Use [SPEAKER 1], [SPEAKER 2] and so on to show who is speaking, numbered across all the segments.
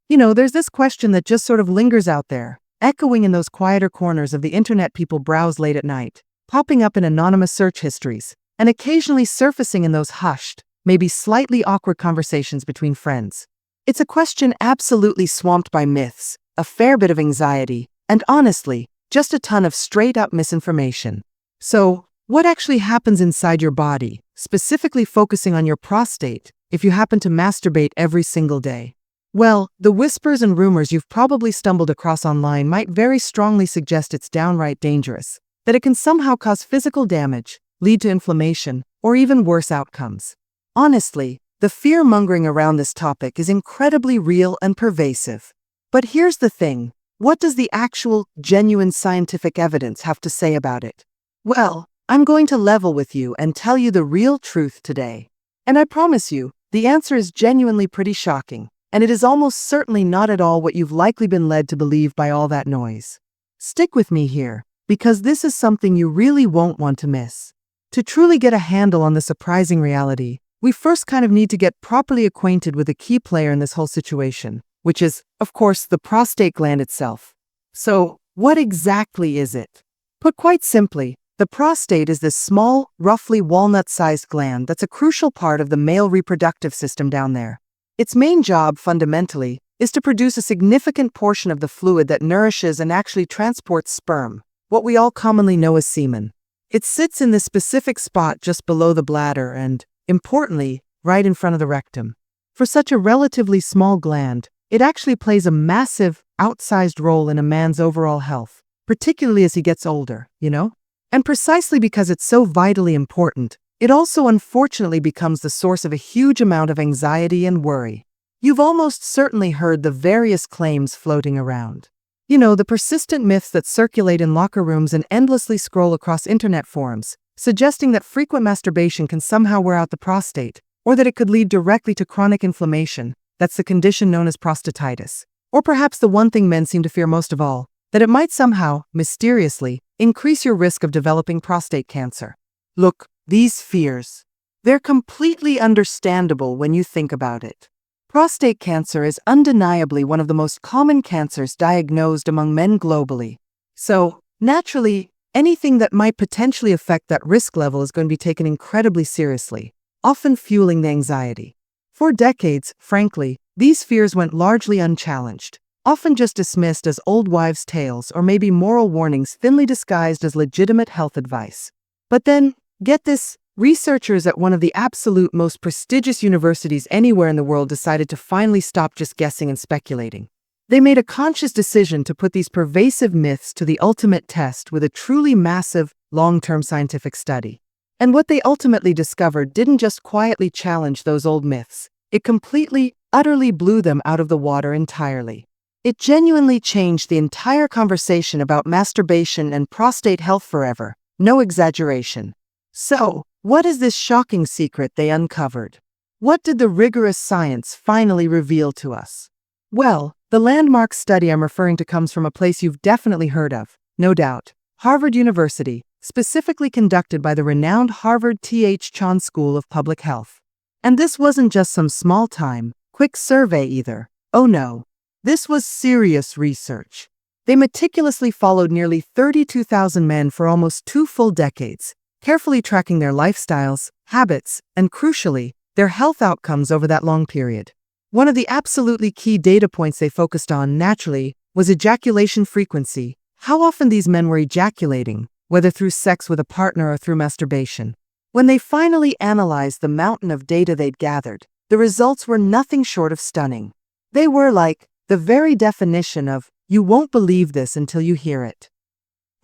[SPEAKER 1] There's this question that just sort of lingers out there, echoing in those quieter corners of the internet people browse late at night, popping up in anonymous search histories, and occasionally surfacing in those hushed, maybe slightly awkward conversations between friends. It's a question absolutely swamped by myths, a fair bit of anxiety, and honestly, just a ton of straight-up misinformation. So, what actually happens inside your body, specifically focusing on your prostate, if you happen to masturbate every single day? Well, the whispers and rumors you've probably stumbled across online might very strongly suggest it's downright dangerous, that it can somehow cause physical damage, lead to inflammation, or even worse outcomes. Honestly, the fear-mongering around this topic is incredibly real and pervasive. But here's the thing, what does the actual, genuine scientific evidence have to say about it? Well, I'm going to level with you and tell you the real truth today. And I promise you, the answer is genuinely pretty shocking, and it is almost certainly not at all what you've likely been led to believe by all that noise. Stick with me here, because this is something you really won't want to miss. To truly get a handle on the surprising reality, we first kind of need to get properly acquainted with a key player in this whole situation, which is, of course, the prostate gland itself. So, what exactly is it? Put quite simply, the prostate is this small, roughly walnut-sized gland that's a crucial part of the male reproductive system down there. Its main job, fundamentally, is to produce a significant portion of the fluid that nourishes and actually transports sperm, what we all commonly know as semen. It sits in this specific spot just below the bladder and, importantly, right in front of the rectum. For such a relatively small gland, it actually plays a massive, outsized role in a man's overall health, particularly as he gets older, And precisely because it's so vitally important, it also unfortunately becomes the source of a huge amount of anxiety and worry. You've almost certainly heard the various claims floating around. The persistent myths that circulate in locker rooms and endlessly scroll across internet forums, suggesting that frequent masturbation can somehow wear out the prostate, or that it could lead directly to chronic inflammation, that's the condition known as prostatitis. Or perhaps the one thing men seem to fear most of all, that it might somehow, mysteriously, increase your risk of developing prostate cancer. Look, these fears, they're completely understandable when you think about it. Prostate cancer is undeniably one of the most common cancers diagnosed among men globally. So, naturally, anything that might potentially affect that risk level is going to be taken incredibly seriously, often fueling the anxiety. For decades, frankly, these fears went largely unchallenged, often just dismissed as old wives' tales or maybe moral warnings thinly disguised as legitimate health advice. But then, get this, researchers at one of the absolute most prestigious universities anywhere in the world decided to finally stop just guessing and speculating. They made a conscious decision to put these pervasive myths to the ultimate test with a truly massive, long-term scientific study. And what they ultimately discovered didn't just quietly challenge those old myths. It completely, utterly blew them out of the water entirely. It genuinely changed the entire conversation about masturbation and prostate health forever. No exaggeration. So, what is this shocking secret they uncovered? What did the rigorous science finally reveal to us? Well, the landmark study I'm referring to comes from a place you've definitely heard of, no doubt, Harvard University, specifically conducted by the renowned Harvard T.H. Chan School of Public Health. And this wasn't just some small-time, quick survey either. Oh no. This was serious research. They meticulously followed nearly 32,000 men for almost 2 full decades, carefully tracking their lifestyles, habits, and crucially, their health outcomes over that long period. One of the absolutely key data points they focused on, naturally, was ejaculation frequency, how often these men were ejaculating, whether through sex with a partner or through masturbation. When they finally analyzed the mountain of data they'd gathered, the results were nothing short of stunning. They were like the very definition of, you won't believe this until you hear it.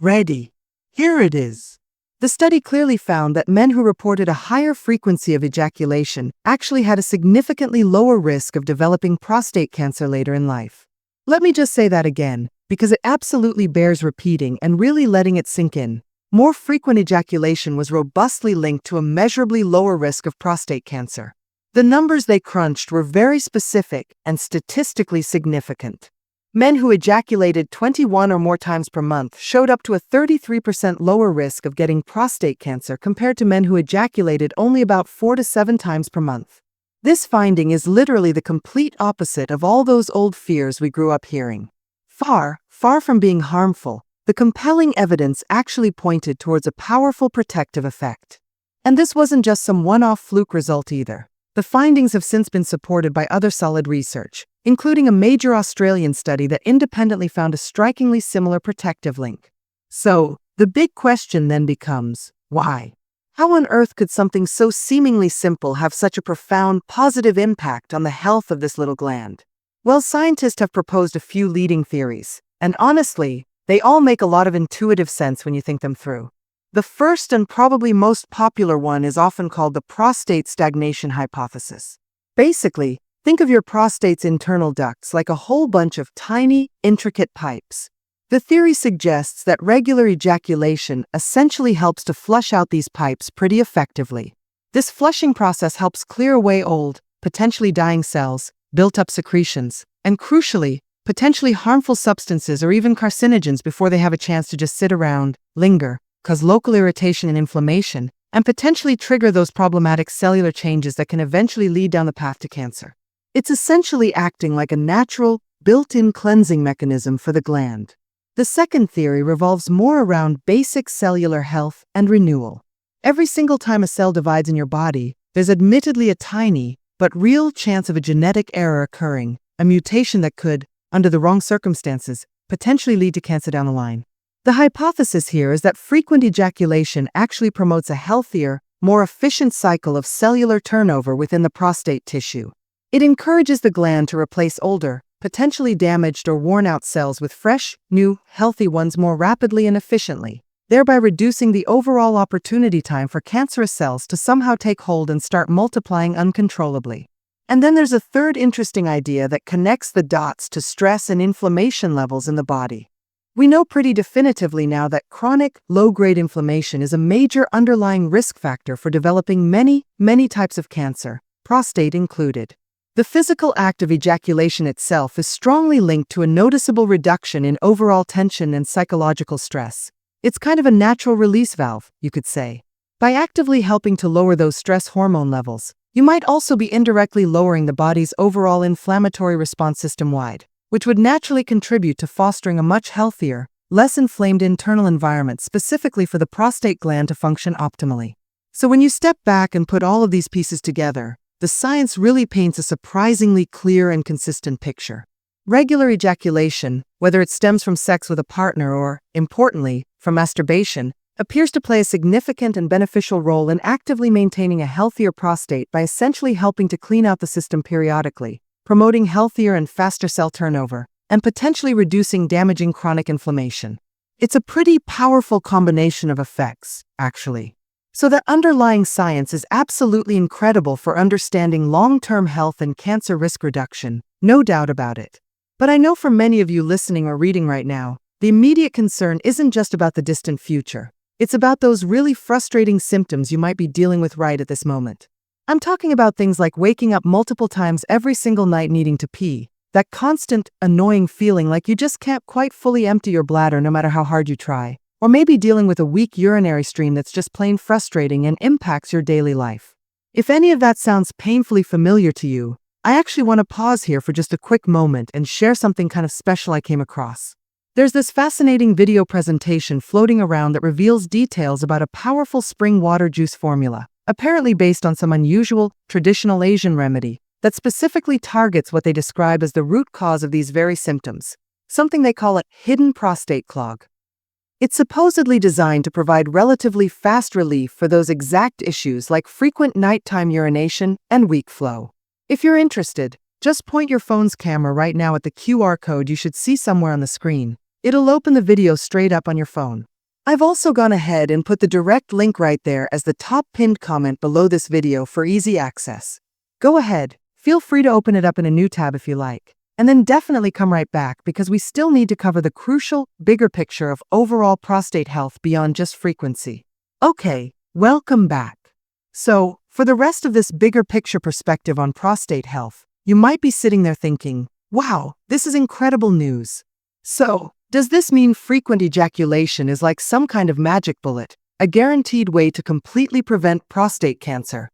[SPEAKER 1] Ready? Here it is. The study clearly found that men who reported a higher frequency of ejaculation actually had a significantly lower risk of developing prostate cancer later in life. Let me just say that again, because it absolutely bears repeating and really letting it sink in. More frequent ejaculation was robustly linked to a measurably lower risk of prostate cancer. The numbers they crunched were very specific and statistically significant. Men who ejaculated 21 or more times per month showed up to a 33% lower risk of getting prostate cancer compared to men who ejaculated only about 4 to 7 times per month. This finding is literally the complete opposite of all those old fears we grew up hearing. Far from being harmful, the compelling evidence actually pointed towards a powerful protective effect. And this wasn't just some one-off fluke result either. The findings have since been supported by other solid research, including a major Australian study that independently found a strikingly similar protective link. So, the big question then becomes, why? How on earth could something so seemingly simple have such a profound positive impact on the health of this little gland? Well, scientists have proposed a few leading theories, and honestly, they all make a lot of intuitive sense when you think them through. The first and probably most popular one is often called the prostate stagnation hypothesis. Basically, think of your prostate's internal ducts like a whole bunch of tiny, intricate pipes. The theory suggests that regular ejaculation essentially helps to flush out these pipes pretty effectively. This flushing process helps clear away old, potentially dying cells, built-up secretions, and crucially, potentially harmful substances or even carcinogens before they have a chance to just sit around, linger, cause local irritation and inflammation, and potentially trigger those problematic cellular changes that can eventually lead down the path to cancer. It's essentially acting like a natural, built-in cleansing mechanism for the gland. The second theory revolves more around basic cellular health and renewal. Every single time a cell divides in your body, there's admittedly a tiny, but real chance of a genetic error occurring, a mutation that could, under the wrong circumstances, potentially lead to cancer down the line. The hypothesis here is that frequent ejaculation actually promotes a healthier, more efficient cycle of cellular turnover within the prostate tissue. It encourages the gland to replace older, potentially damaged or worn-out cells with fresh, new, healthy ones more rapidly and efficiently, thereby reducing the overall opportunity time for cancerous cells to somehow take hold and start multiplying uncontrollably. And then there's a third interesting idea that connects the dots to stress and inflammation levels in the body. We know pretty definitively now that chronic, low-grade inflammation is a major underlying risk factor for developing many types of cancer, prostate included. The physical act of ejaculation itself is strongly linked to a noticeable reduction in overall tension and psychological stress. It's kind of a natural release valve, you could say. By actively helping to lower those stress hormone levels, you might also be indirectly lowering the body's overall inflammatory response system-wide, which would naturally contribute to fostering a much healthier, less inflamed internal environment specifically for the prostate gland to function optimally. So when you step back and put all of these pieces together, the science really paints a surprisingly clear and consistent picture. Regular ejaculation, whether it stems from sex with a partner or, importantly, from masturbation, appears to play a significant and beneficial role in actively maintaining a healthier prostate by essentially helping to clean out the system periodically, promoting healthier and faster cell turnover, and potentially reducing damaging chronic inflammation. It's a pretty powerful combination of effects, actually. So that underlying science is absolutely incredible for understanding long-term health and cancer risk reduction, no doubt about it. But I know for many of you listening or reading right now, the immediate concern isn't just about the distant future. It's about those really frustrating symptoms you might be dealing with right at this moment. I'm talking about things like waking up multiple times every single night needing to pee, that constant, annoying feeling like you just can't quite fully empty your bladder no matter how hard you try, or maybe dealing with a weak urinary stream that's just plain frustrating and impacts your daily life. If any of that sounds painfully familiar to you, I actually want to pause here for just a quick moment and share something kind of special I came across. There's this fascinating video presentation floating around that reveals details about a powerful spring water juice formula, apparently based on some unusual, traditional Asian remedy that specifically targets what they describe as the root cause of these very symptoms, something they call a hidden prostate clog. It's supposedly designed to provide relatively fast relief for those exact issues like frequent nighttime urination and weak flow. If you're interested, just point your phone's camera right now at the QR code you should see somewhere on the screen. It'll open the video straight up on your phone. I've also gone ahead and put the direct link right there as the top pinned comment below this video for easy access. Go ahead, feel free to open it up in a new tab if you like. And then definitely come right back because we still need to cover the crucial, bigger picture of overall prostate health beyond just frequency. Okay, welcome back. So, for the rest of this bigger picture perspective on prostate health, you might be sitting there thinking, wow, this is incredible news. So, does this mean frequent ejaculation is like some kind of magic bullet, a guaranteed way to completely prevent prostate cancer?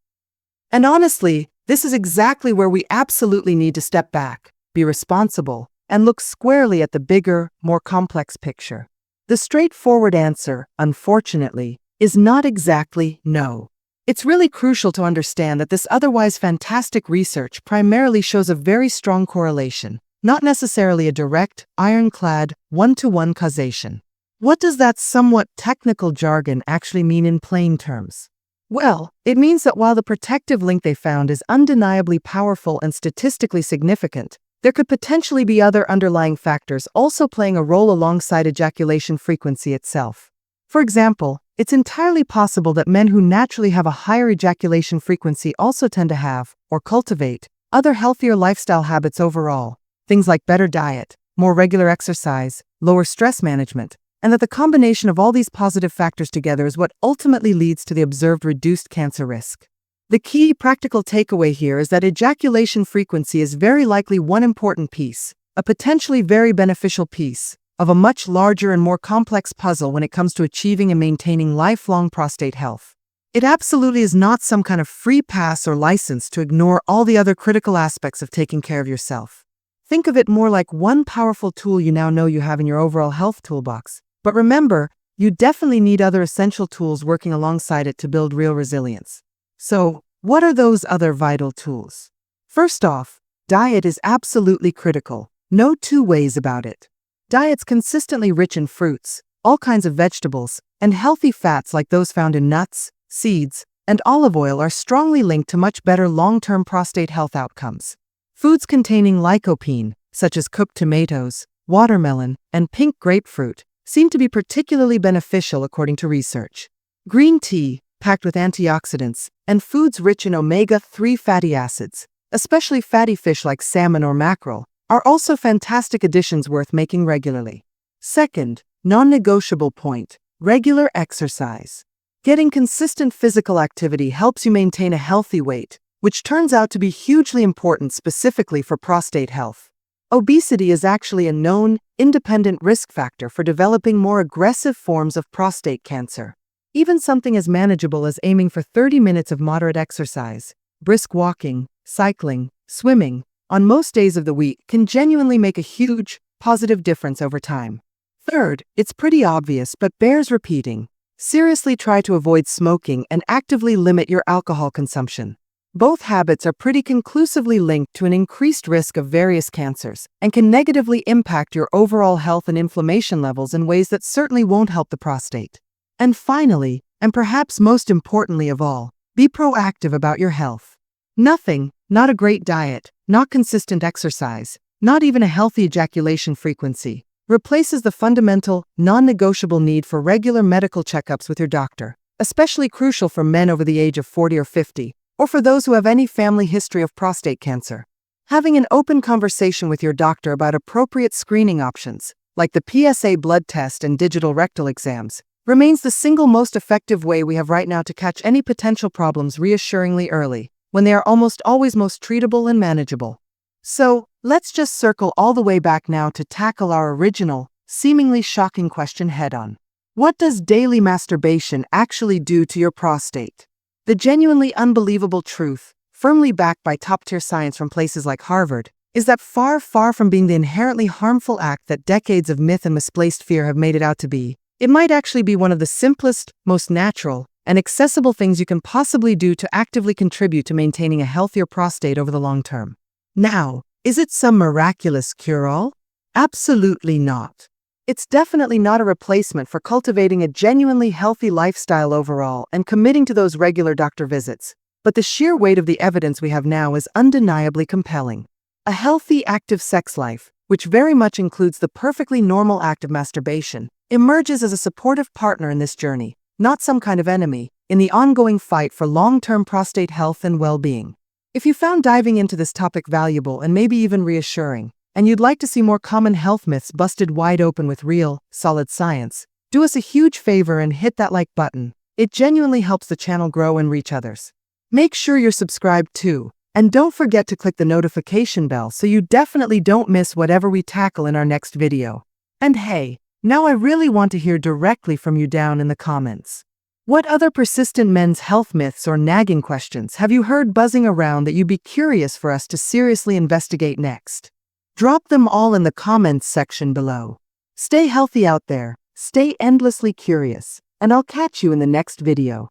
[SPEAKER 1] And honestly, This is exactly where we absolutely need to step back, be responsible, and look squarely at the bigger, more complex picture. The straightforward answer, unfortunately, is not exactly no. It's really crucial to understand that this otherwise fantastic research primarily shows a very strong correlation, not necessarily a direct, ironclad, one-to-one causation. What does that somewhat technical jargon actually mean in plain terms? Well, it means that while the protective link they found is undeniably powerful and statistically significant, there could potentially be other underlying factors also playing a role alongside ejaculation frequency itself. For example, it's entirely possible that men who naturally have a higher ejaculation frequency also tend to have, or cultivate, other healthier lifestyle habits overall, things like better diet, more regular exercise, lower stress management, and that the combination of all these positive factors together is what ultimately leads to the observed reduced cancer risk. The key practical takeaway here is that ejaculation frequency is very likely one important piece, a potentially very beneficial piece, of a much larger and more complex puzzle when it comes to achieving and maintaining lifelong prostate health. It absolutely is not some kind of free pass or license to ignore all the other critical aspects of taking care of yourself. Think of it more like one powerful tool you now know you have in your overall health toolbox. But remember, you definitely need other essential tools working alongside it to build real resilience. So, what are those other vital tools? First off, diet is absolutely critical. No two ways about it. Diets consistently rich in fruits, all kinds of vegetables, and healthy fats like those found in nuts, seeds, and olive oil are strongly linked to much better long-term prostate health outcomes. Foods containing lycopene, such as cooked tomatoes, watermelon, and pink grapefruit, seem to be particularly beneficial according to research. Green tea, packed with antioxidants, and foods rich in omega-3 fatty acids, especially fatty fish like salmon or mackerel, are also fantastic additions worth making regularly. Second, non-negotiable point, regular exercise. Getting consistent physical activity helps you maintain a healthy weight, which turns out to be hugely important specifically for prostate health. Obesity is actually a known, independent risk factor for developing more aggressive forms of prostate cancer. Even something as manageable as aiming for 30 minutes of moderate exercise, brisk walking, cycling, swimming, on most days of the week can genuinely make a huge, positive difference over time. Third, it's pretty obvious but bears repeating. Seriously try to avoid smoking and actively limit your alcohol consumption. Both habits are pretty conclusively linked to an increased risk of various cancers and can negatively impact your overall health and inflammation levels in ways that certainly won't help the prostate. And finally, and perhaps most importantly of all, be proactive about your health. Nothing, not a great diet, not consistent exercise, not even a healthy ejaculation frequency, replaces the fundamental, non-negotiable need for regular medical checkups with your doctor, especially crucial for men over the age of 40 or 50, or for those who have any family history of prostate cancer. Having an open conversation with your doctor about appropriate screening options, like the PSA blood test and digital rectal exams, remains the single most effective way we have right now to catch any potential problems reassuringly early, when they are almost always most treatable and manageable. So, let's just circle all the way back now to tackle our original, seemingly shocking question head-on. What does daily masturbation actually do to your prostate? The genuinely unbelievable truth, firmly backed by top-tier science from places like Harvard, is that far, far from being the inherently harmful act that decades of myth and misplaced fear have made it out to be, it might actually be one of the simplest, most natural, and accessible things you can possibly do to actively contribute to maintaining a healthier prostate over the long term. Now, is it some miraculous cure-all? Absolutely not. It's definitely not a replacement for cultivating a genuinely healthy lifestyle overall and committing to those regular doctor visits, but the sheer weight of the evidence we have now is undeniably compelling. A healthy, active sex life, which very much includes the perfectly normal act of masturbation, emerges as a supportive partner in this journey, not some kind of enemy, in the ongoing fight for long-term prostate health and well-being. If you found diving into this topic valuable and maybe even reassuring, and you'd like to see more common health myths busted wide open with real, solid science, do us a huge favor and hit that like button. It genuinely helps the channel grow and reach others. Make sure you're subscribed too, and don't forget to click the notification bell so you definitely don't miss whatever we tackle in our next video. And hey, now I really want to hear directly from you down in the comments. What other persistent men's health myths or nagging questions have you heard buzzing around that you'd be curious for us to seriously investigate next? Drop them all in the comments section below. Stay healthy out there, stay endlessly curious, and I'll catch you in the next video.